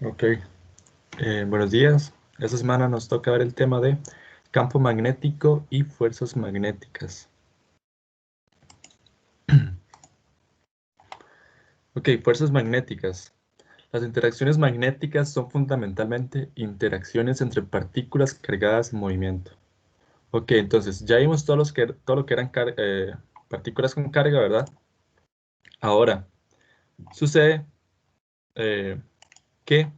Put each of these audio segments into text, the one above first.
Ok, buenos días. Esta semana nos toca ver el tema de campo magnético y fuerzas magnéticas. Ok, fuerzas magnéticas. Las interacciones magnéticas son fundamentalmente interacciones entre partículas cargadas en movimiento. Ok, entonces ya vimos todo lo que eran partículas con carga, ¿verdad? Ahora, sucede eh, que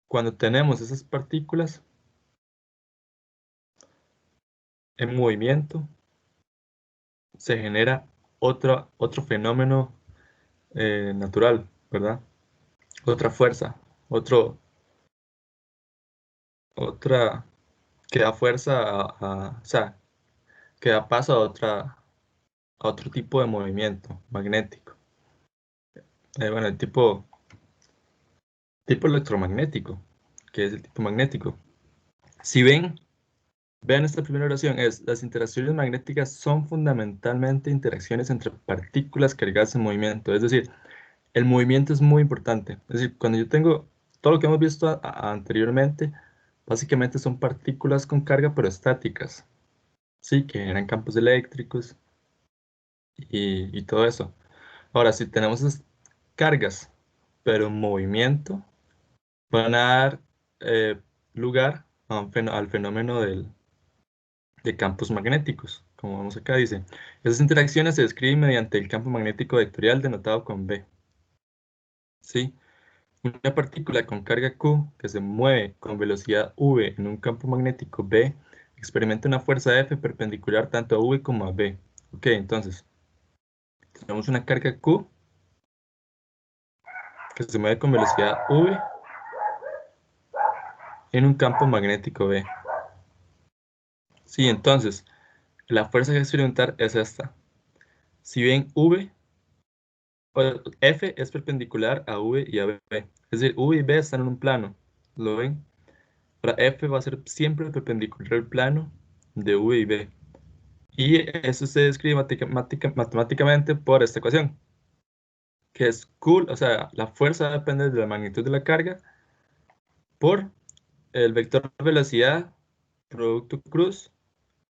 cuando tenemos esas partículas en movimiento, se genera otro fenómeno natural, ¿verdad? Otra fuerza, otro, otra que da fuerza o sea, que da paso a otro tipo de movimiento magnético. Bueno, el tipo electromagnético, que es el tipo magnético. Si vean esta primera oración, las interacciones magnéticas son fundamentalmente interacciones entre partículas cargadas en movimiento. Es decir, el movimiento es muy importante. Es decir, cuando yo tengo todo lo que hemos visto anteriormente, básicamente son partículas con carga pero estáticas, sí, que generan campos eléctricos y todo eso. Ahora, si tenemos esas cargas pero en movimiento, van a dar lugar a al fenómeno de campos magnéticos. Como vemos acá, dice, esas interacciones se describen mediante el campo magnético vectorial denotado con B. ¿Sí? Una partícula con carga Q que se mueve con velocidad v en un campo magnético B experimenta una fuerza F perpendicular tanto a v como a B. Ok, entonces, tenemos una carga Q que se mueve con velocidad v en un campo magnético B. Sí, entonces, la fuerza que experimentar es esta. Si ven F es perpendicular a V y a B. Es decir, V y B están en un plano. ¿Lo ven? Ahora F va a ser siempre perpendicular al plano de V y B. Y eso se describe matemáticamente por esta ecuación, que es Q, o sea, la fuerza depende de la magnitud de la carga por el vector velocidad, producto cruz,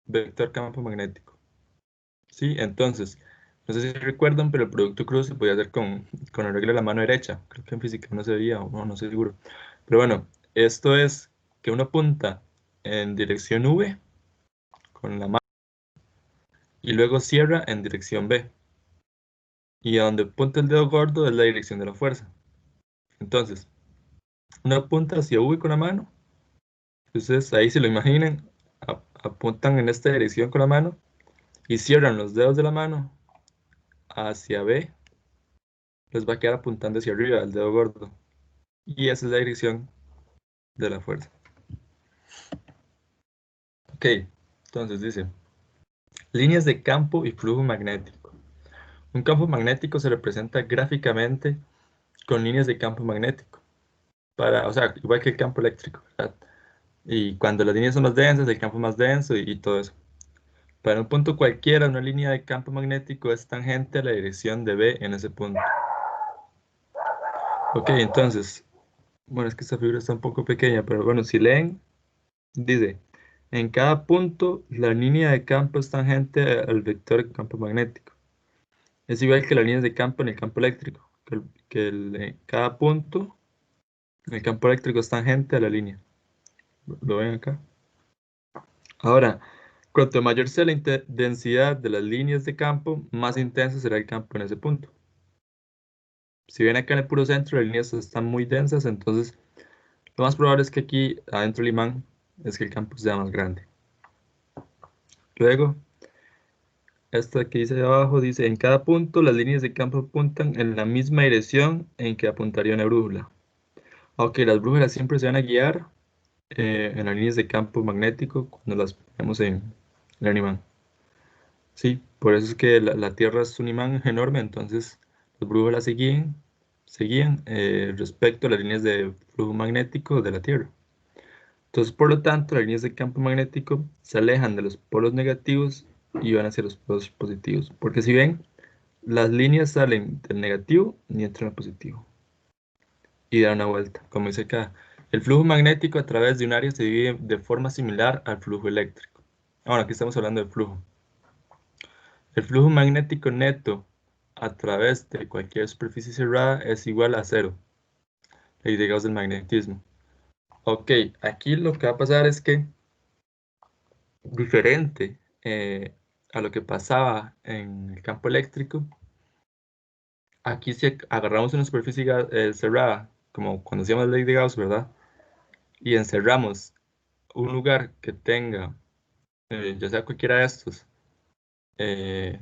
vector campo magnético. ¿Sí? Entonces, no sé si recuerdan, pero el producto cruz se podía hacer con la regla de la mano derecha. Creo que en física no se veía, o no estoy seguro. Pero bueno, esto es que uno apunta en dirección V con la mano y luego cierra en dirección B. Y a donde apunta el dedo gordo es la dirección de la fuerza. Entonces, uno apunta hacia V con la mano. Entonces, ahí se lo imaginan, apuntan en esta dirección con la mano y cierran los dedos de la mano hacia B. Les va a quedar apuntando hacia arriba el dedo gordo. Y esa es la dirección de la fuerza. Ok, entonces dice, líneas de campo y flujo magnético. Un campo magnético se representa gráficamente con líneas de campo magnético. O sea, igual que el campo eléctrico, ¿verdad? Y cuando las líneas son más densas, el campo es más denso y todo eso. Para un punto cualquiera, una línea de campo magnético es tangente a la dirección de B en ese punto. Ok, entonces, bueno, es que esta figura está un poco pequeña, pero bueno, si leen, dice, en cada punto la línea de campo es tangente al vector campo magnético. Es igual que las líneas de campo en el campo eléctrico, cada punto en el campo eléctrico es tangente a la línea. ¿Lo ven acá? Ahora, cuanto mayor sea la densidad de las líneas de campo, más intenso será el campo en ese punto. Si ven acá en el puro centro, las líneas están muy densas, entonces lo más probable es que aquí adentro del imán es que el campo sea más grande. Luego, esto que dice abajo dice, en cada punto las líneas de campo apuntan en la misma dirección en que apuntaría una brújula. Aunque las brújulas siempre se van a guiar en las líneas de campo magnético cuando las ponemos en el imán. Sí, por eso es que la Tierra es un imán enorme, entonces las brújulas se guían respecto a las líneas de flujo magnético de la Tierra. Entonces, por lo tanto, las líneas de campo magnético se alejan de los polos negativos y van hacia los polos positivos. Porque si ven, las líneas salen del negativo y entran al positivo. y dar una vuelta, como dice acá. El flujo magnético a través de un área se divide de forma similar al flujo eléctrico. Ahora, aquí estamos hablando del flujo. El flujo magnético neto a través de cualquier superficie cerrada es igual a cero. Ley de Gauss del magnetismo. Ok, aquí lo que va a pasar es que, diferente a lo que pasaba en el campo eléctrico, aquí si agarramos una superficie cerrada, como cuando hacíamos la ley de Gauss, ¿verdad? Y encerramos un lugar que tenga, ya sea cualquiera de estos, eh,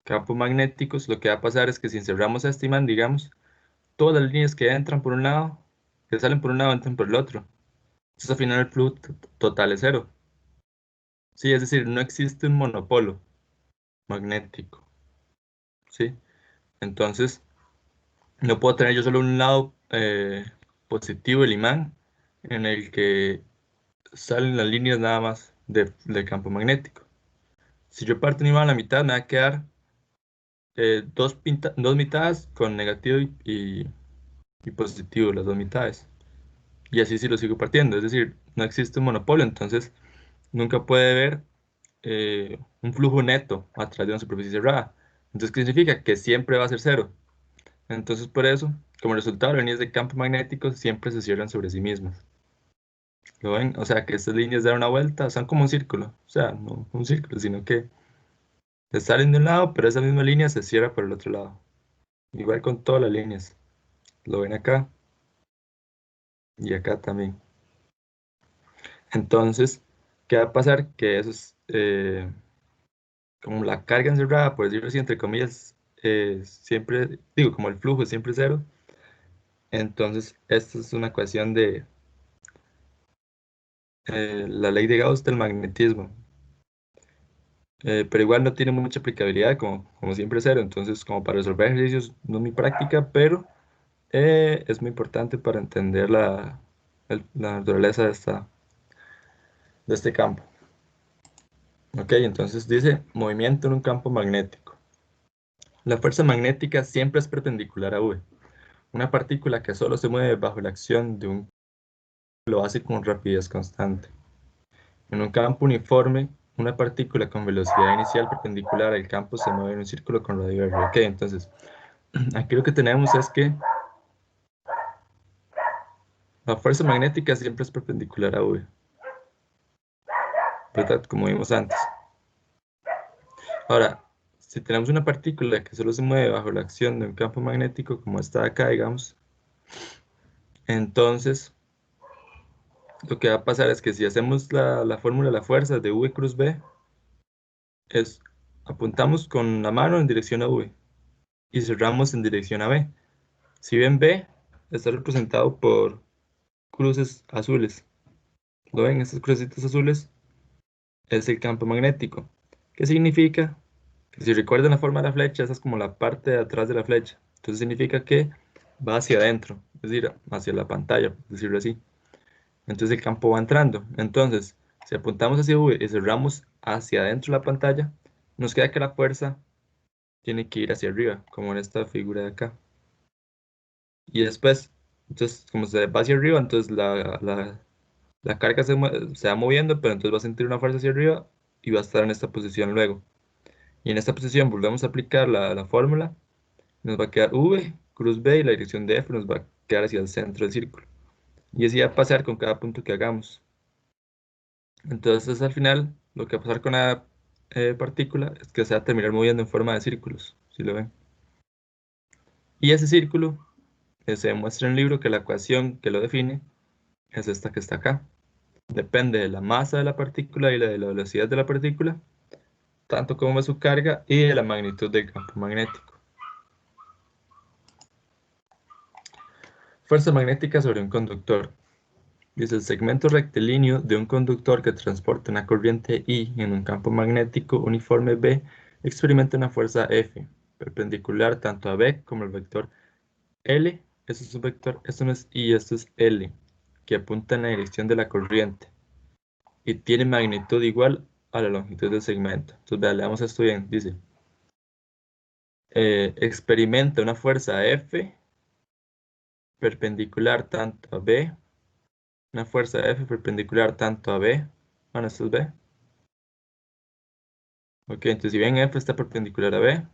campos magnéticos, lo que va a pasar es que si encerramos a este imán, digamos, todas las líneas que entran por un lado, que salen por un lado, entran por el otro. Entonces al final el flujo total es cero. Sí, es decir, no existe un monopolo magnético. ¿Sí? Entonces, no puedo tener yo solo un lado positivo del imán en el que salen las líneas nada más del campo magnético. Si yo parto un imán a la mitad, me va a quedar dos mitades con negativo y positivo, las dos mitades. Y así sí lo sigo partiendo. Es decir, no existe un monopolio, entonces nunca puede haber un flujo neto a través de una superficie cerrada. Entonces, ¿qué significa? Que siempre va a ser cero. Entonces, por eso, como resultado, las líneas de campo magnético siempre se cierran sobre sí mismas. ¿Lo ven? O sea, que estas líneas dan una vuelta, son como un círculo. O sea, no un círculo, sino que salen de un lado, pero esa misma línea se cierra por el otro lado. Igual con todas las líneas. Lo ven acá y acá también. Entonces, ¿qué va a pasar? Que eso es como la carga encerrada, por decirlo así, entre comillas, siempre, digo, como el flujo es siempre cero. Entonces, esta es una ecuación de la ley de Gauss del magnetismo. Pero igual no tiene mucha aplicabilidad, como siempre cero. Entonces, como para resolver ejercicios, no es mi práctica, pero es muy importante para entender la naturaleza de este campo. Ok, entonces dice movimiento en un campo magnético. La fuerza magnética siempre es perpendicular a V. Una partícula que solo se mueve bajo la acción de un lo hace con rapidez constante. En un campo uniforme, una partícula con velocidad inicial perpendicular al campo se mueve en un círculo con radio R. Ok, entonces, aquí lo que tenemos es que la fuerza magnética siempre es perpendicular a V, ¿verdad? Como vimos antes. Ahora, si tenemos una partícula que solo se mueve bajo la acción de un campo magnético, como esta de acá, digamos, entonces lo que va a pasar es que si hacemos la fórmula de la fuerza de V cruz B, es apuntamos con la mano en dirección a V y cerramos en dirección a B. Si ven B, está representado por cruces azules. ¿Lo ven? Estas crucecitas azules es el campo magnético. ¿Qué significa? Que si recuerdan la forma de la flecha, esa es como la parte de atrás de la flecha. Entonces significa que va hacia adentro, es decir, hacia la pantalla, por decirlo así. Entonces el campo va entrando. Entonces, si apuntamos hacia V y cerramos hacia adentro de la pantalla, nos queda que la fuerza tiene que ir hacia arriba, como en esta figura de acá. Y después, entonces, como se va hacia arriba, entonces la carga se va moviendo, pero entonces va a sentir una fuerza hacia arriba y va a estar en esta posición luego. Y en esta posición volvemos a aplicar la fórmula, nos va a quedar V, cruz B y la dirección de F nos va a quedar hacia el centro del círculo. Y así va a pasar con cada punto que hagamos. Entonces al final lo que va a pasar con la partícula es que se va a terminar moviendo en forma de círculos, si lo ven. Y ese círculo se demuestra en el libro que la ecuación que lo define es esta que está acá. Depende de la masa de la partícula y de la velocidad de la partícula, tanto como de su carga y de la magnitud del campo magnético. Fuerza magnética sobre un conductor. Dice el segmento rectilíneo de un conductor que transporta una corriente I en un campo magnético uniforme B experimenta una fuerza F, perpendicular tanto a B como al vector L. Esto es un vector, esto no es I, esto es L, que apunta en la dirección de la corriente y tiene magnitud igual a la longitud del segmento. Entonces, vean, leamos esto bien. Dice, experimenta una fuerza F perpendicular tanto a B, una fuerza F perpendicular tanto a B, bueno, esto es B. Ok, entonces si bien F está perpendicular a B,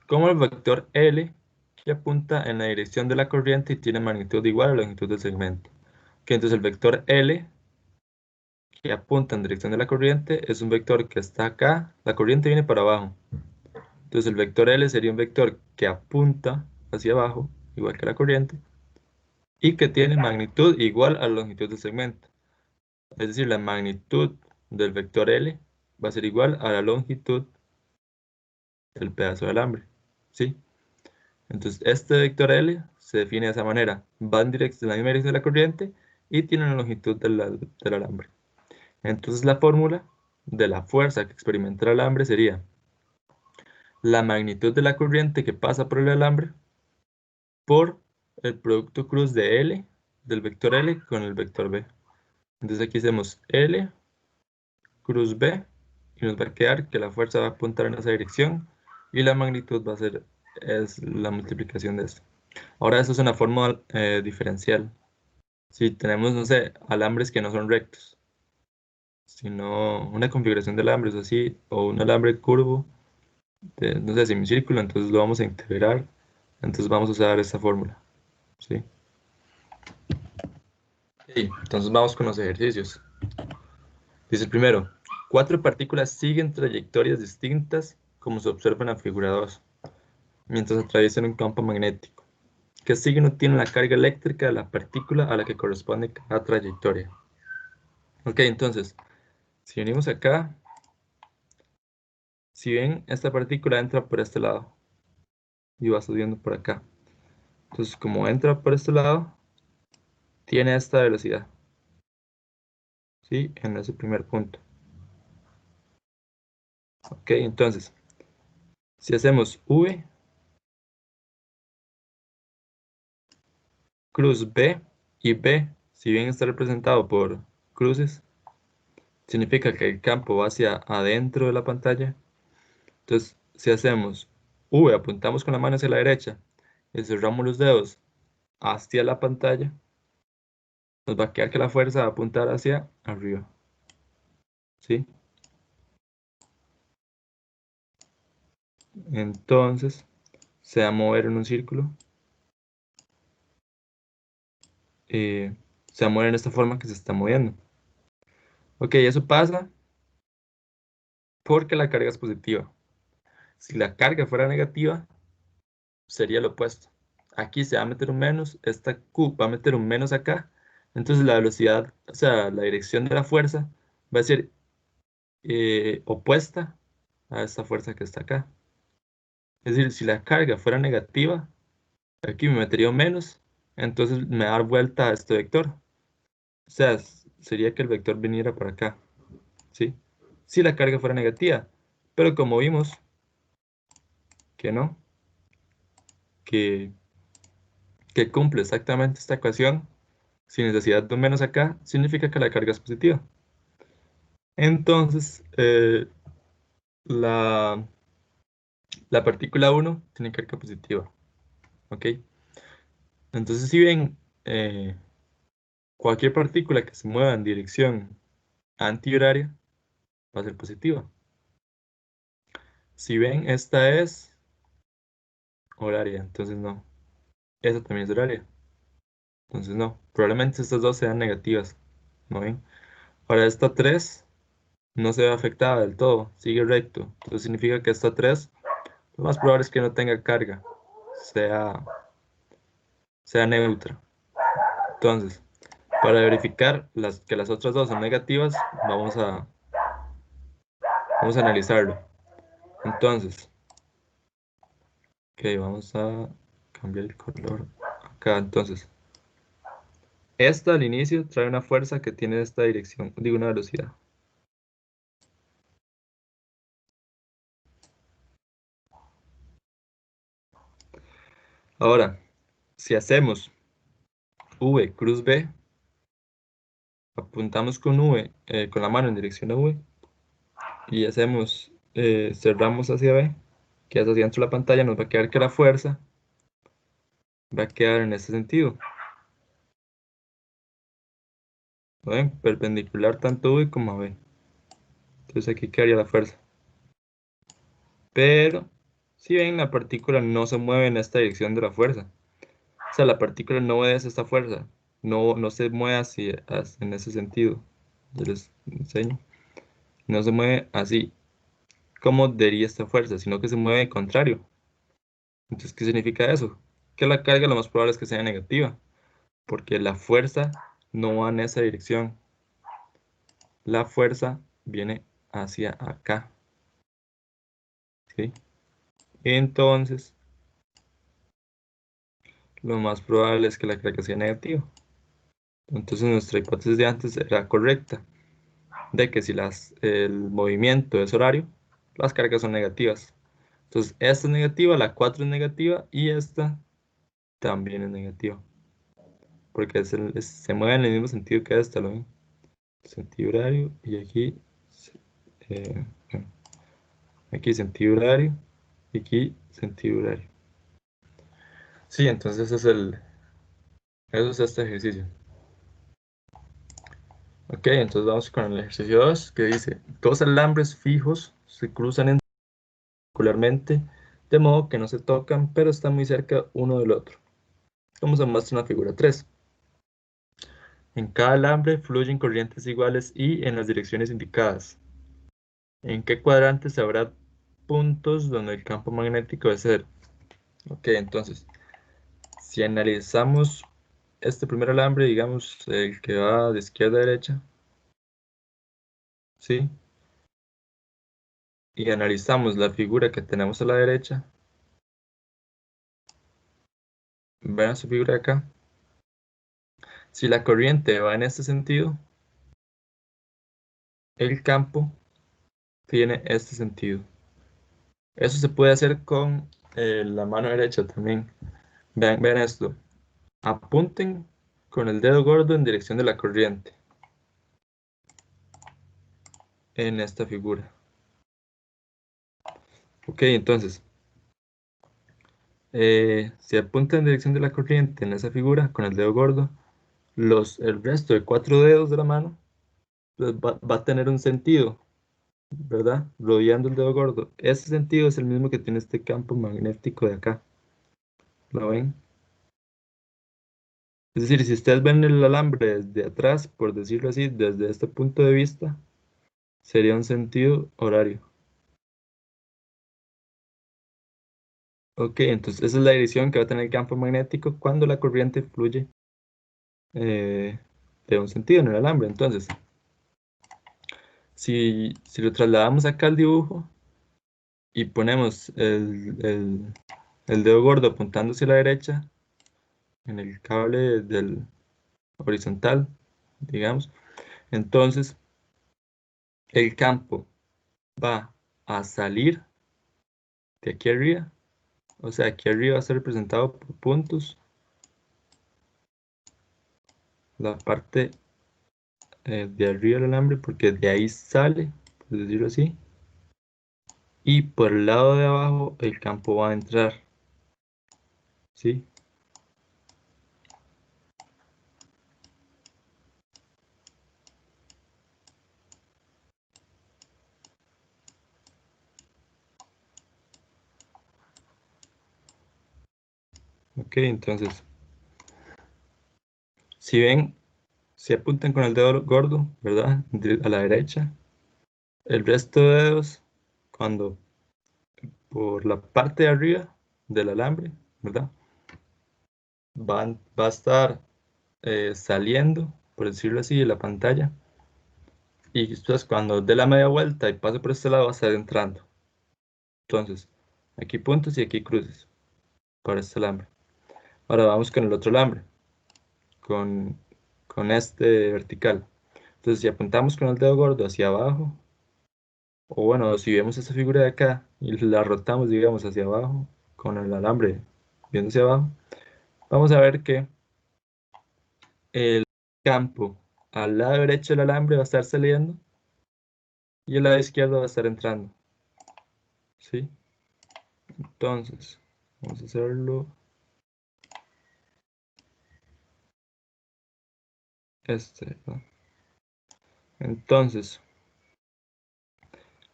como el vector L que apunta en la dirección de la corriente y tiene magnitud igual a la longitud del segmento. Ok, entonces el vector L que apunta en dirección de la corriente es un vector que está acá, la corriente viene para abajo. Entonces el vector L sería un vector que apunta hacia abajo, igual que la corriente, y que tiene magnitud igual a la longitud del segmento. Es decir, la magnitud del vector L va a ser igual a la longitud del pedazo de alambre. ¿Sí? Entonces este vector L se define de esa manera. Va en la misma dirección de la corriente y tiene la longitud del alambre. Entonces la fórmula de la fuerza que experimenta el alambre sería la magnitud de la corriente que pasa por el alambre por el producto cruz de L, del vector L con el vector B. Entonces aquí hacemos L cruz B y nos va a quedar que la fuerza va a apuntar en esa dirección y la magnitud va a ser la multiplicación de esto. Ahora eso es una fórmula diferencial. Si tenemos, no sé, alambres que no son rectos, sino una configuración de alambres así, o un alambre curvo, no sé, semicírculo, entonces lo vamos a integrar, entonces vamos a usar esta fórmula. ¿Sí? Sí, entonces vamos con los ejercicios. Dice el primero, 4 partículas siguen trayectorias distintas como se observa en la figura 2, mientras atraviesan un campo magnético. ¿Qué signo tiene la carga eléctrica de la partícula a la que corresponde cada trayectoria? Ok, entonces, si venimos acá, si ven, esta partícula entra por este lado y va subiendo por acá. Entonces, como entra por este lado, tiene esta velocidad, ¿sí? En ese primer punto. Ok, entonces, si hacemos V cruz B y B, si bien está representado por cruces, significa que el campo va hacia adentro de la pantalla. Entonces, si hacemos V, apuntamos con la mano hacia la derecha y cerramos los dedos hacia la pantalla, nos va a quedar que la fuerza va a apuntar hacia arriba. ¿Sí? Entonces, se va a mover en un círculo. Se va a mover en esta forma que se está moviendo. Ok, eso pasa porque la carga es positiva. Si la carga fuera negativa, sería lo opuesto. Aquí se va a meter un menos, esta Q va a meter un menos acá. Entonces la velocidad, o sea, la dirección de la fuerza va a ser opuesta a esta fuerza que está acá. Es decir, si la carga fuera negativa, aquí me metería un menos, entonces me da vuelta a este vector. O sea, sería que el vector viniera por acá, ¿sí? Si la carga fuera negativa. Pero como vimos que no, que, que cumple exactamente esta ecuación, sin necesidad de un menos acá, significa que la carga es positiva. Entonces, la, la partícula 1 tiene carga positiva, ¿ok? Entonces, si ven cualquier partícula que se mueva en dirección antihoraria, va a ser positiva. Si ven, esta es horaria, entonces no. Esta también es horaria, entonces no. Probablemente estas dos sean negativas, ¿no ven? Ahora esta 3 no se ve afectada del todo, sigue recto. Entonces significa que esta 3, lo más probable es que no tenga carga, sea, sea neutra. Entonces, para verificar que las otras dos son negativas, vamos a analizarlo. Entonces, ok, vamos a cambiar el color acá. Entonces, esta al inicio trae una fuerza que tiene esta dirección, digo una velocidad. Ahora, si hacemos V cruz B, apuntamos con V, con la mano en dirección a V, y hacemos, cerramos hacia B, que es hacia dentro de la pantalla, nos va a quedar que la fuerza va a quedar en este sentido. ¿Lo ven? Perpendicular tanto a V como a B. Entonces aquí quedaría la fuerza. Pero, si ven, la partícula no se mueve en esta dirección de la fuerza. O sea, la partícula no obedece esta fuerza. No se mueve en ese sentido. Yo les enseño. No se mueve así como daría esta fuerza, sino que se mueve contrario. Entonces, ¿qué significa eso? Que la carga lo más probable es que sea negativa, porque la fuerza no va en esa dirección. La fuerza viene hacia acá. ¿Sí? Entonces, lo más probable es que la carga sea negativa. Entonces, nuestra hipótesis de antes era correcta, de que si el movimiento es horario, las cargas son negativas. Entonces, esta es negativa, la 4 es negativa y esta también es negativa. Porque se mueve en el mismo sentido que esta, ¿lo ven? Sentido horario y aquí, bueno, aquí sentido horario y aquí sentido horario. Sí, entonces eso es este ejercicio. Ok, entonces vamos con el ejercicio 2 que dice, dos alambres fijos se cruzan circularmente de modo que no se tocan, pero están muy cerca uno del otro. Como se muestra en la figura 3. En cada alambre fluyen corrientes iguales y en las direcciones indicadas. ¿En qué cuadrantes habrá puntos donde el campo magnético es cero? Ok, entonces, si analizamos este primer alambre, digamos, el que va de izquierda a derecha, ¿sí? Y analizamos la figura que tenemos a la derecha, vean su figura acá. Si la corriente va en este sentido, el campo tiene este sentido. Eso se puede hacer con la mano derecha también. Vean esto. Apunten con el dedo gordo en dirección de la corriente en esta figura. Ok, entonces, si apuntan en dirección de la corriente en esa figura con el dedo gordo, el resto de 4 dedos de la mano pues, va a tener un sentido, ¿verdad? Rodeando el dedo gordo. Ese sentido es el mismo que tiene este campo magnético de acá. ¿Lo ven? Es decir, si ustedes ven el alambre desde atrás, por decirlo así, desde este punto de vista, sería un sentido horario. Ok, entonces esa es la dirección que va a tener el campo magnético cuando la corriente fluye eh, de un sentido en el alambre. Entonces, si lo trasladamos acá al dibujo y ponemos el dedo gordo apuntando hacia la derecha en el cable del horizontal, digamos, entonces el campo va a salir de aquí arriba. O sea, aquí arriba va a estar representado por puntos. La parte de arriba del alambre, porque de ahí sale, por decirlo así. Y por el lado de abajo el campo va a entrar. ¿Sí? Ok, entonces, si ven, si apuntan con el dedo gordo, ¿verdad? A la derecha, el resto de dedos, cuando por la parte de arriba del alambre, ¿verdad? Va a estar saliendo, por decirlo así, de la pantalla. Y después cuando dé la media vuelta y pase por este lado, va a estar entrando. Entonces, aquí puntos y aquí cruces para este alambre. Ahora vamos con el otro alambre, con, con este vertical. Entonces, si apuntamos con el dedo gordo hacia abajo, o bueno, si vemos esta figura de acá y la rotamos, digamos, hacia abajo, con el alambre viendo hacia abajo, vamos a ver que el campo al lado derecho del alambre va a estar saliendo y el lado izquierdo va a estar entrando. ¿Sí? Entonces, vamos a hacerlo ¿no? Entonces,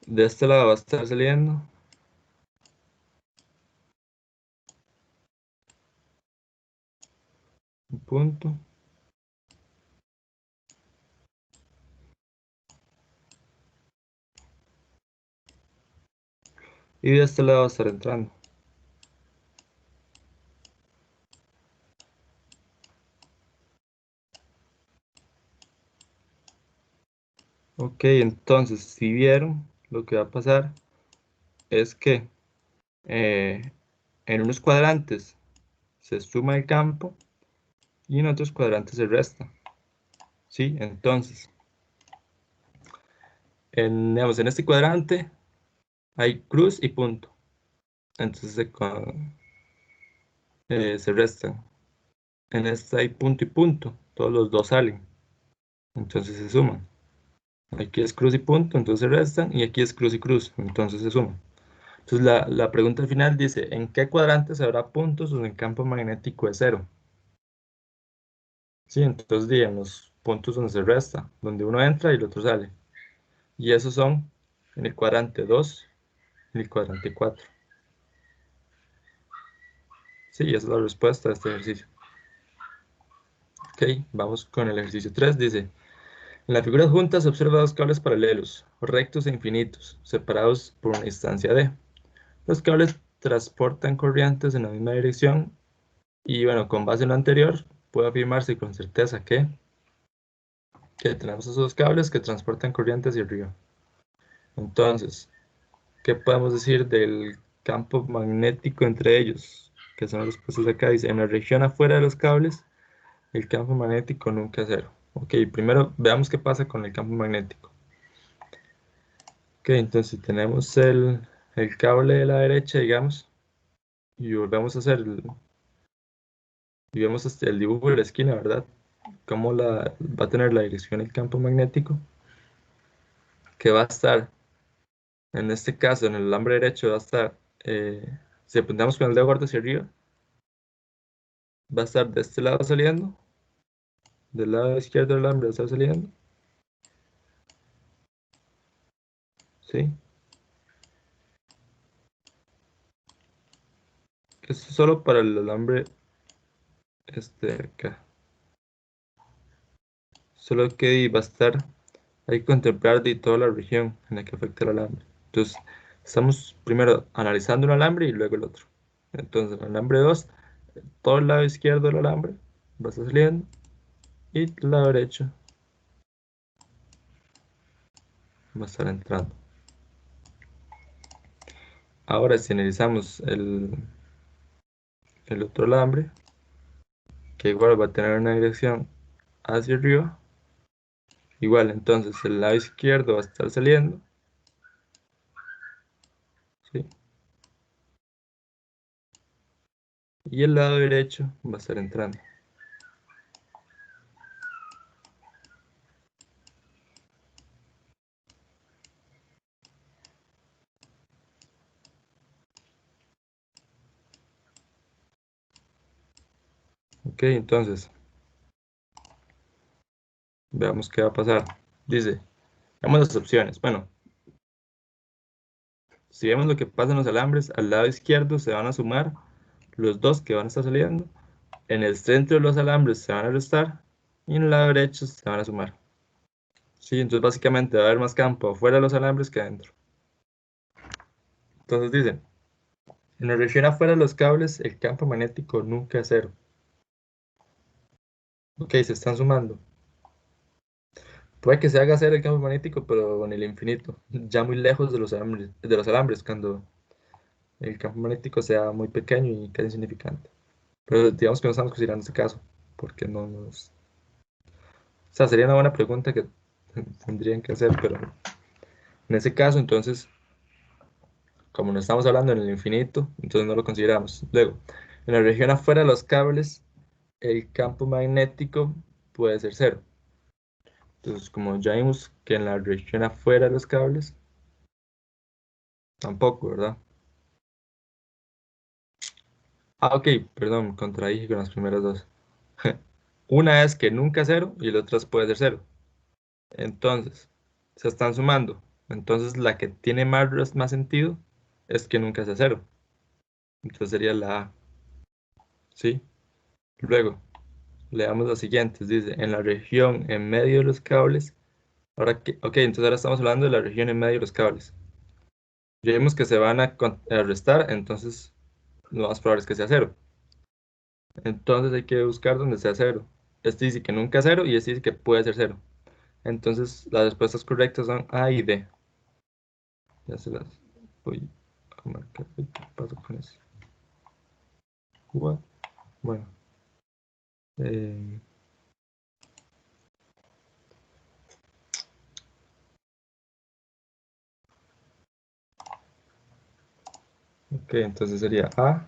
de este lado va a estar saliendo un punto. Y de este lado va a estar entrando. Ok, entonces, si vieron, lo que va a pasar es que eh, en unos cuadrantes se suma el campo y en otros cuadrantes se resta. ¿Sí? Entonces, digamos, en este cuadrante hay cruz y punto. Entonces se restan. En este hay punto y punto. Todos los dos salen. Entonces se suman. Aquí es cruz y punto, entonces se restan. Y aquí es cruz y cruz, entonces se suman. Entonces la pregunta al final dice, ¿en qué cuadrantes habrá puntos donde el campo magnético es cero? Sí, entonces digamos los puntos donde se resta, donde uno entra y el otro sale. Y esos son en el cuadrante 2 y el cuadrante 4. Sí, esa es la respuesta a este ejercicio. Ok, vamos con el ejercicio 3. Dice, en la figura adjunta se observa dos cables paralelos, rectos e infinitos, separados por una distancia d. Los cables transportan corrientes en la misma dirección y bueno, con base en lo anterior, puede afirmarse con certeza que tenemos esos dos cables que transportan corrientes hacia arriba. Entonces, ¿qué podemos decir del campo magnético entre ellos? Que son las respuestas de acá. Dice, en la región afuera de los cables, el campo magnético nunca es cero. Ok, primero veamos qué pasa con el campo magnético. Ok, entonces si tenemos el cable de la derecha, digamos, y volvemos a hacer y vemos el dibujo de la esquina, ¿verdad? Cómo va a tener la dirección el campo magnético, que va a estar, en este caso, en el alambre derecho, va a estar, si apuntamos con el dedo gordo hacia arriba, va a estar de este lado saliendo, del lado izquierdo del alambre va a estar saliendo, ¿sí? Esto es solo para el alambre acá. Solo que va a estar, hay que contemplar de toda la región en la que afecta el alambre. Entonces, estamos primero analizando un alambre y luego el otro. Entonces, el alambre 2, todo el lado izquierdo del alambre va a estar saliendo y el lado derecho va a estar entrando. Ahora, si analizamos el otro alambre, que igual va a tener una dirección hacia arriba, igual, entonces el lado izquierdo va a estar saliendo, ¿sí? Y el lado derecho va a estar entrando. Ok, entonces, veamos qué va a pasar. Dice, veamos las opciones. Bueno, si vemos lo que pasa en los alambres, al lado izquierdo se van a sumar los dos que van a estar saliendo. En el centro de los alambres se van a restar. Y en el lado derecho se van a sumar. Sí, entonces básicamente va a haber más campo afuera de los alambres que adentro. Entonces dicen, en la región afuera de los cables, el campo magnético nunca es cero. Ok, se están sumando. Puede que se haga cero el campo magnético, pero en el infinito, ya muy lejos de los alambres, cuando el campo magnético sea muy pequeño y casi insignificante. Pero digamos que no estamos considerando este caso, porque no nos... O sea, sería una buena pregunta que tendrían que hacer, pero en ese caso, entonces, como no estamos hablando en el infinito, entonces no lo consideramos. Luego, en la región afuera de los cables, el campo magnético puede ser cero. Entonces, como ya vimos que en la región afuera de los cables, tampoco, ¿verdad? Ah, ok, perdón, contradije con las primeras dos. Una es que nunca es cero y la otra puede ser cero. Entonces, se están sumando. Entonces, la que tiene más sentido es que nunca sea cero. Entonces sería la A. ¿Sí? Luego, leamos las siguientes. Dice, en la región en medio de los cables. Ahora que, ok, entonces ahora estamos hablando de la región en medio de los cables. Ya vimos que se van a restar, entonces lo más probable es que sea cero. Entonces hay que buscar donde sea cero. Este dice que nunca es cero y este dice que puede ser cero. Entonces las respuestas correctas son A y D. Ya se las voy a marcar. ¿Qué pasó con eso? What? Bueno. eh, ok, entonces sería A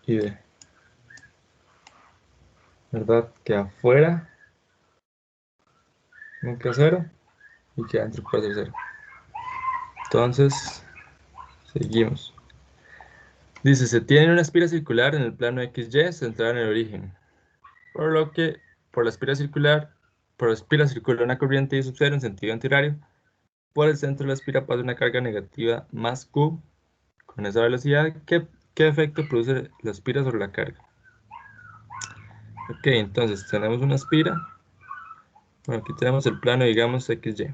y D. ¿Verdad? Que afuera nunca es cero y que adentro puede ser cero. Entonces, seguimos. Dice, se tiene una espira circular en el plano XY centrada en el origen, por lo que por la espira circula una corriente I sub 0 en sentido antihorario, por el centro de la espira pasa una carga negativa más Q con esa velocidad. ¿Qué efecto produce la espira sobre la carga? Ok, entonces tenemos una espira. Bueno, aquí tenemos el plano, digamos, XY.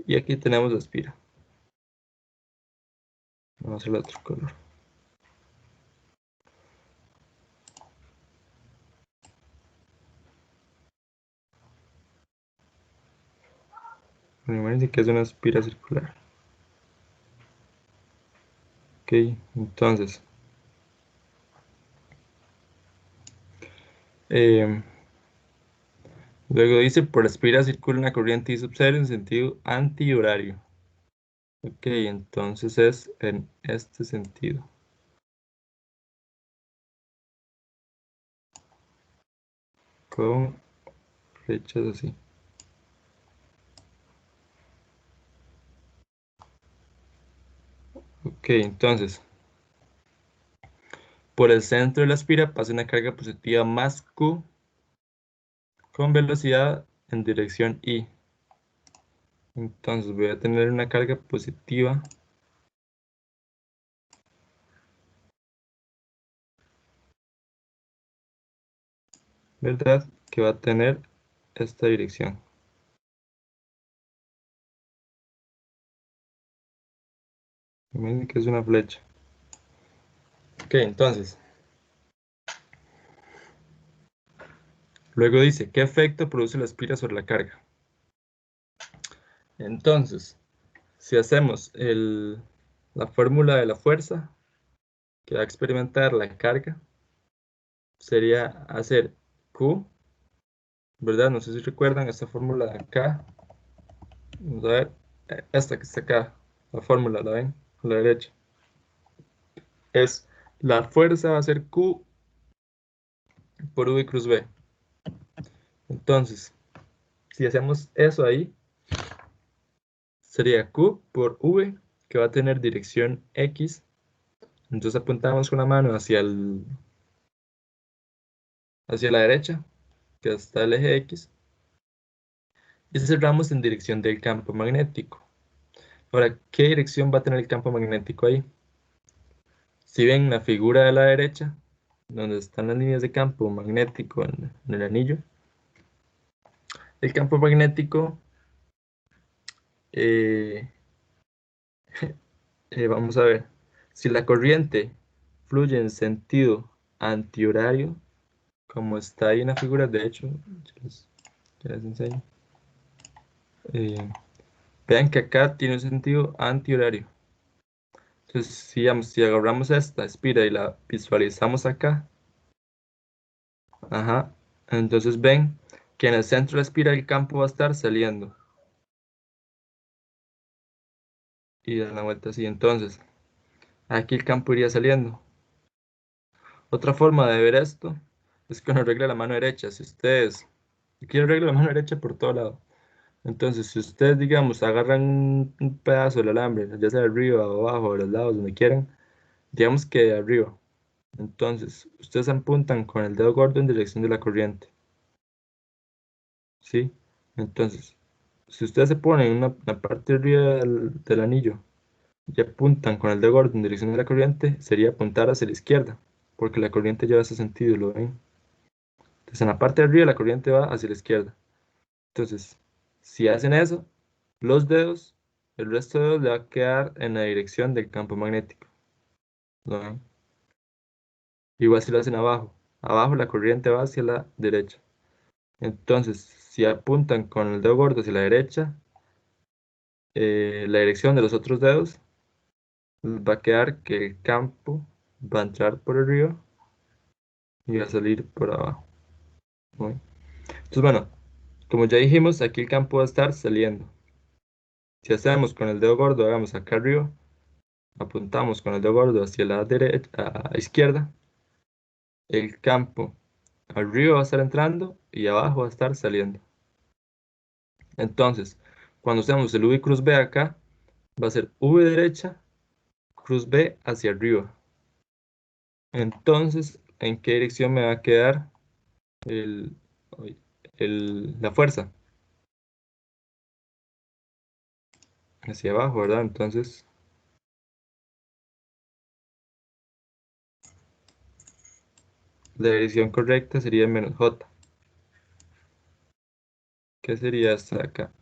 Y aquí tenemos la espira. Vamos a hacer el otro color. Imagínense que es una espira circular. Ok, entonces, eh, luego dice, por la espira circula una corriente I sub 0 en sentido antihorario. Ok, entonces es en este sentido. Con flechas así. Ok, entonces, por el centro de la espira pasa una carga positiva más Q con velocidad en dirección I. Entonces voy a tener una carga positiva ¿verdad? Que va a tener esta dirección. Miren que es una flecha. Ok, entonces, luego dice, ¿qué efecto produce la espira sobre la carga? Entonces, si hacemos la fórmula de la fuerza que va a experimentar la carga, sería hacer Q, ¿verdad? No sé si recuerdan esta fórmula de acá. Vamos a ver, esta que está acá, la fórmula, ¿la ven? A la derecha. Es, la fuerza va a ser Q por V cruz B. Entonces, si hacemos eso ahí, sería Q por V, que va a tener dirección X. Entonces apuntamos con la mano hacia la derecha, que está el eje X, y cerramos en dirección del campo magnético. Ahora, ¿qué dirección va a tener el campo magnético ahí? Si ven la figura de la derecha, donde están las líneas de campo magnético en el anillo, el campo magnético, eh, vamos a ver, si la corriente fluye en sentido antihorario, como está ahí en la figura, de hecho, ya les enseño. Eh, Vean que acá tiene un sentido antihorario. Entonces, si agarramos esta espira y la visualizamos acá, ajá, entonces ven que en el centro de la espira el campo va a estar saliendo. Y dan la vuelta así. Entonces, aquí el campo iría saliendo. Otra forma de ver esto es con la regla de la mano derecha. Si ustedes, aquí la regla de la mano derecha por todo lado. Entonces, si ustedes, digamos, agarran un pedazo del alambre, ya sea de arriba o abajo, de los lados, donde quieran, digamos que de arriba. Entonces, ustedes apuntan con el dedo gordo en dirección de la corriente, ¿sí? Entonces, si ustedes se ponen en la parte de arriba del anillo y apuntan con el dedo gordo en dirección de la corriente, sería apuntar hacia la izquierda, porque la corriente lleva ese sentido, ¿lo ven? Entonces, en la parte de arriba la corriente va hacia la izquierda. Entonces, si hacen eso, los dedos, el resto de dedos le va a quedar en la dirección del campo magnético, ¿lo ven? Igual si lo hacen abajo. Abajo la corriente va hacia la derecha. Entonces, si apuntan con el dedo gordo hacia la derecha, la dirección de los otros dedos va a quedar que el campo va a entrar por arriba y va a salir por abajo, ¿no? Entonces, bueno, como ya dijimos, aquí el campo va a estar saliendo. Si hacemos con el dedo gordo, hagamos acá arriba, apuntamos con el dedo gordo hacia la derecha, a izquierda, el campo arriba va a estar entrando y abajo va a estar saliendo. Entonces, cuando usemos el V cruz B acá, va a ser V derecha, cruz B hacia arriba. Entonces, ¿en qué dirección me va a quedar el, la fuerza? Hacia abajo, ¿verdad? Entonces, la dirección correcta sería menos J, que sería hasta acá.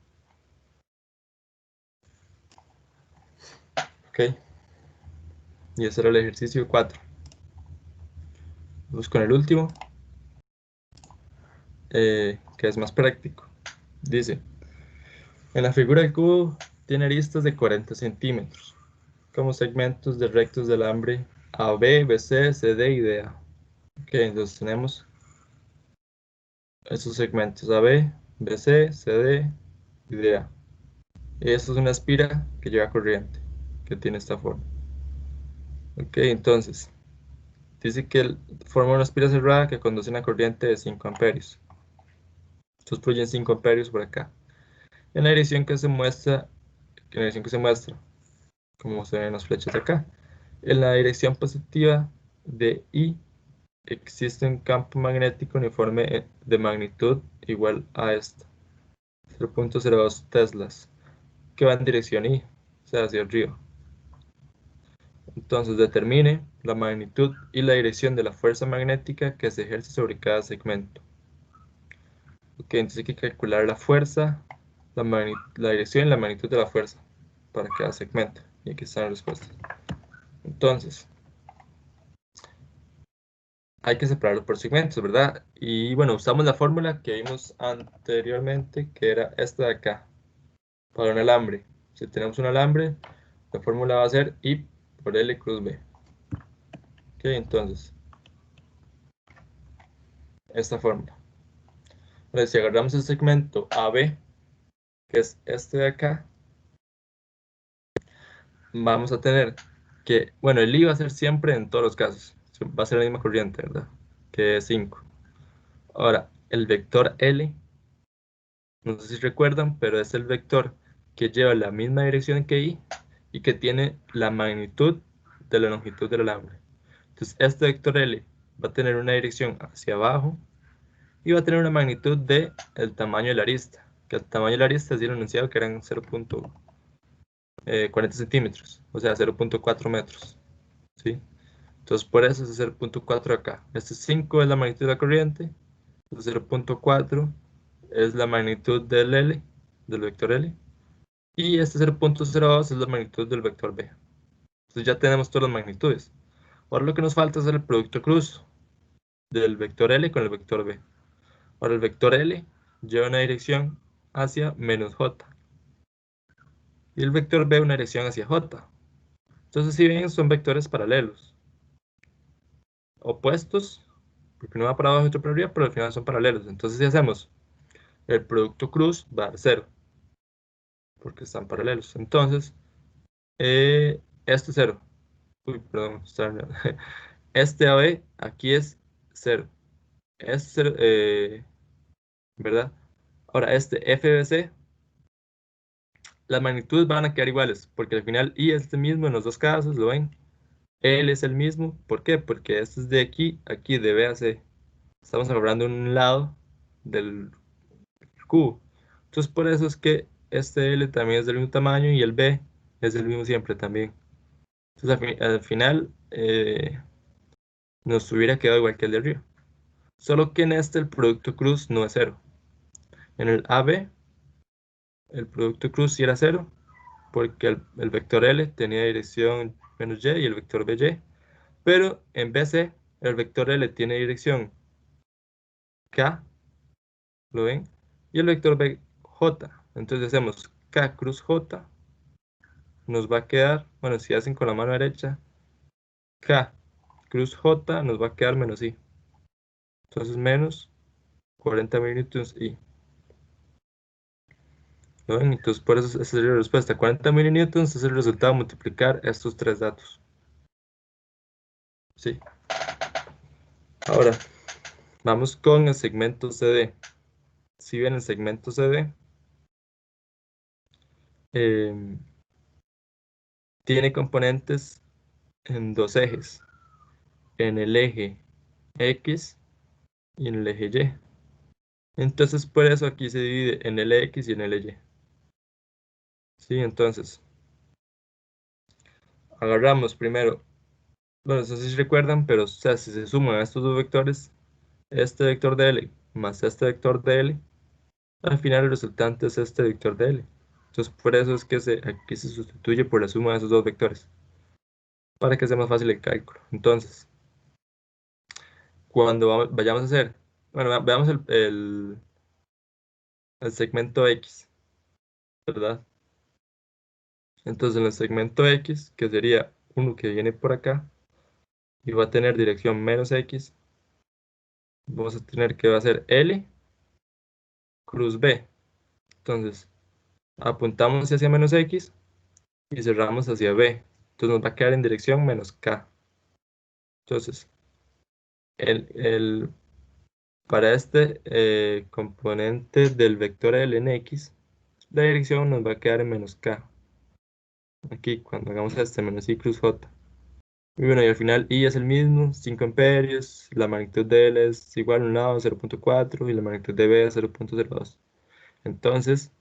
¿Ok? Y ese era el ejercicio 4. Vamos con el último, que es más práctico. Dice, en la figura del cubo tiene aristas de 40 centímetros, como segmentos de rectos de alambre AB, BC, CD y DA. Ok, entonces tenemos estos segmentos AB, BC, CD y DA. Y esto es una espira que lleva corriente, que tiene esta forma. Ok, entonces, dice que forma una espira cerrada que conduce una corriente de 5 amperios. Entonces fluyen 5 amperios por acá. En la dirección que se muestra, como se ven las flechas acá. En la dirección positiva de I existe un campo magnético uniforme de magnitud igual a esta, 0.02 teslas, que va en dirección I, o sea, hacia arriba. Entonces determine la magnitud y la dirección de la fuerza magnética que se ejerce sobre cada segmento. Ok, entonces hay que calcular la fuerza, la dirección y la magnitud de la fuerza para cada segmento. Y aquí están las respuestas. Entonces, hay que separarlo por segmentos, ¿verdad? Y bueno, usamos la fórmula que vimos anteriormente, que era esta de acá, para un alambre. Si tenemos un alambre, la fórmula va a ser I por L cruz B. Ok, entonces, esta fórmula. Entonces, si agarramos el segmento AB, que es este de acá, vamos a tener que, bueno, el I va a ser siempre en todos los casos, va a ser la misma corriente, ¿verdad? Que es 5. Ahora, el vector L, no sé si recuerdan, pero es el vector que lleva la misma dirección que I y que tiene la magnitud de la longitud del alambre. Entonces, este vector L va a tener una dirección hacia abajo y va a tener una magnitud de el tamaño de la arista, que el tamaño de la arista es el enunciado que eran 0.40 centímetros, o sea, 0.4 metros, ¿sí? Entonces, por eso es 0.4 acá. Este 5 es la magnitud de la corriente, 0.4 es la magnitud del L, del vector L, y este 0.02 es la magnitud del vector B. Entonces ya tenemos todas las magnitudes. Ahora lo que nos falta es el producto cruz del vector L con el vector B. Ahora el vector L lleva una dirección hacia menos J y el vector B una dirección hacia J. Entonces si ven son vectores paralelos, opuestos, porque uno va para abajo y otro para arriba, pero al final son paralelos. Entonces si hacemos el producto cruz va a dar 0, porque están paralelos. Entonces, este es 0. Uy, perdón, este AB aquí es 0. Es 0, ¿verdad? Ahora, este FBC las magnitudes van a quedar iguales, porque al final I es el mismo en los dos casos, ¿lo ven? L es el mismo, ¿por qué? Porque esto es de aquí de B a C. Estamos hablando en un lado del cubo. Entonces por eso es que este L también es del mismo tamaño y el B es del mismo siempre también. Entonces al final nos hubiera quedado igual que el de arriba. Solo que en este el producto cruz no es cero. En el AB el producto cruz sí era cero, porque el vector L tenía dirección menos y y el vector BY. Pero en BC el vector L tiene dirección K, ¿lo ven? Y el vector BJ. Entonces hacemos K cruz J, nos va a quedar, bueno, si hacen con la mano derecha, K cruz J nos va a quedar menos I. Entonces menos 40 mililitros I. ¿Lo ven? Entonces por eso esa sería la respuesta. 40 mililitros es el resultado de multiplicar estos tres datos. Sí. Ahora, vamos con el segmento CD. Si bien el segmento CD eh, tiene componentes en dos ejes, en el eje X y en el eje Y. Entonces por eso aquí se divide en el X y en el Y. Sí, entonces agarramos primero, bueno, no sé si recuerdan, pero o sea, si se suman a estos dos vectores, este vector de L más este vector de L, al final el resultante es este vector de L. Entonces por eso es que aquí se sustituye por la suma de esos dos vectores, para que sea más fácil el cálculo. Entonces, cuando vayamos a hacer, bueno, veamos el segmento X, ¿verdad? Entonces en el segmento X, que sería uno que viene por acá, y va a tener dirección menos X, vamos a tener que va a ser L cruz B. Entonces, apuntamos hacia menos X y cerramos hacia B. Entonces nos va a quedar en dirección menos K. Entonces, para este componente del vector L en X, la dirección nos va a quedar en menos K. Aquí, cuando hagamos este menos I cruz J. Y bueno, y al final I es el mismo, 5 amperios, la magnitud de L es igual a un lado, 0.4, y la magnitud de B es 0.02. Entonces,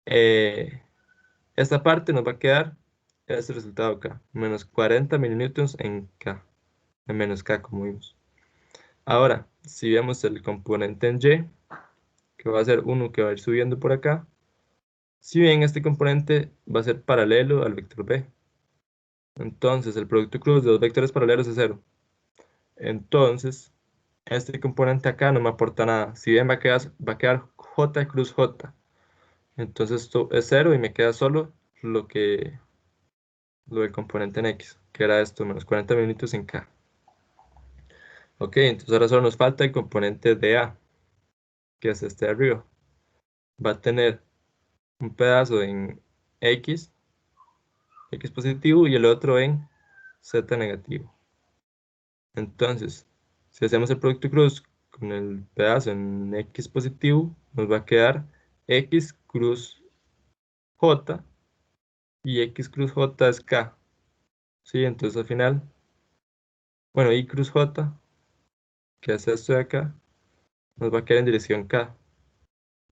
eh, esta parte nos va a quedar este resultado acá, menos 40 mililitros en K, en menos K como vimos. Ahora, si vemos el componente en Y, que va a ser uno que va a ir subiendo por acá, si bien este componente va a ser paralelo al vector B, entonces el producto cruz de dos vectores paralelos es cero. Entonces, este componente acá no me aporta nada. Si bien va a quedar J cruz J. Entonces esto es cero y me queda solo lo del componente en X, que era esto, menos 40 mililitros en K. Ok, entonces ahora solo nos falta el componente de A, que es este de arriba. Va a tener un pedazo en X, X positivo, y el otro en Z negativo. Entonces, si hacemos el producto cruz con el pedazo en X positivo, nos va a quedar X cruz J, y X cruz J es K. Sí, entonces al final, bueno, Y cruz J, que es esto de acá, nos va a quedar en dirección K.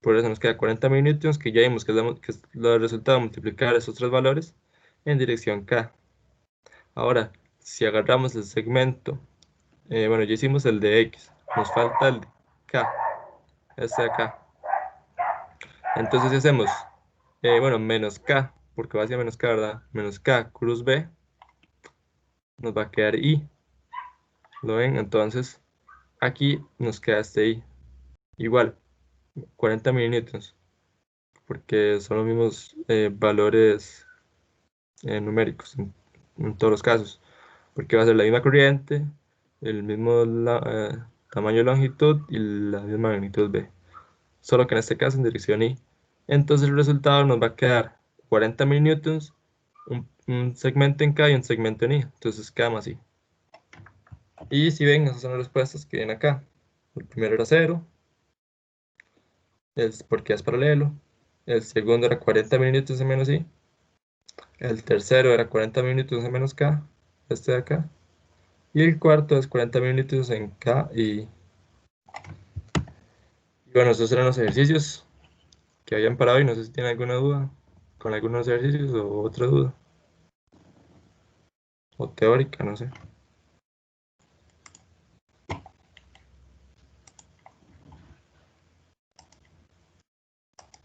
Por eso nos queda 40 mililitros, que ya vimos que es el resultado de multiplicar esos tres valores en dirección K. Ahora, si agarramos el segmento, bueno, ya hicimos el de X, nos falta el de K, este de acá. Entonces si hacemos, bueno, menos K, porque va hacia menos K, ¿verdad? Menos K cruz B, nos va a quedar I. ¿Lo ven? Entonces, aquí nos queda este I. Igual, 40 mililitros, porque son los mismos valores numéricos en todos los casos, porque va a ser la misma corriente, el mismo tamaño de longitud y la misma magnitud B, solo que en este caso en dirección I. Entonces el resultado nos va a quedar 40 mililitros, un segmento en K y un segmento en I, entonces quedamos así. Y si ven, esas son las respuestas que vienen acá. El primero era cero, es porque es paralelo. El segundo era 40 minutos en menos I. El tercero era 40 minutos en menos K, este de acá. Y el cuarto es 40 minutos en K y bueno, esos eran los ejercicios que habían parado y no sé si tienen alguna duda con algunos ejercicios o otra duda. O teórica, no sé.